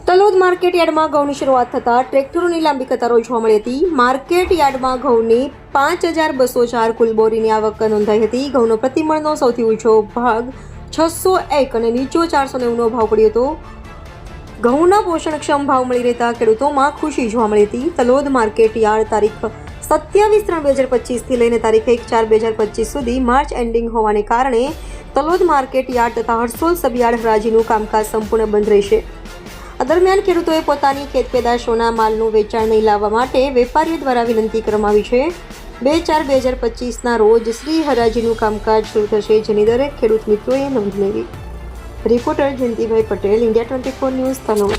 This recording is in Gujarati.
તલોદ માર્કેટ યાર્ડમાં ઘઉંની શરૂઆત થતાં ટ્રેક્ટરોની લાંબી કતારો જોવા મળી હતી। માર્કેટ યાર્ડમાં ઘઉંની 5204 કુલ બોરીની આવક નોંધાઈ હતી। ઘઉંનો પ્રતિમણનો સૌથી ઊંચો ભાગ 601 અને નીચો 490નો ભાવ પડ્યો હતો। ઘઉંના પોષણક્ષમ ભાવ મળી રહેતા ખેડૂતોમાં ખુશી જોવા મળી હતી। તલોદ માર્કેટ યાર્ડ તારીખ 27/3/2025 થી લઈને તારીખ 1/4/2025 સુધી માર્ચ એન્ડિંગ હોવાને કારણે તલોદ માર્કેટ યાર્ડ તથા હરસોલ સબયાર્ડ હરાજીનું કામકાજ સંપૂર્ણ બંધ રહેશે। આ દરમિયાન ખેડૂતોએ પોતાની ખેતપેદાશોના માલનું વેચાણ નહીં લાવવા માટે વેપારીઓ દ્વારા વિનંતી કરવામાં આવી છે। 2/4/2025ના રોજ શ્રી હરાજીનું કામકાજ શરૂ થશે, જેની દરેક ખેડૂત મિત્રોએ નોંધ લેવી। Reporter Jayantibhai Patel, India 24 news, Talod.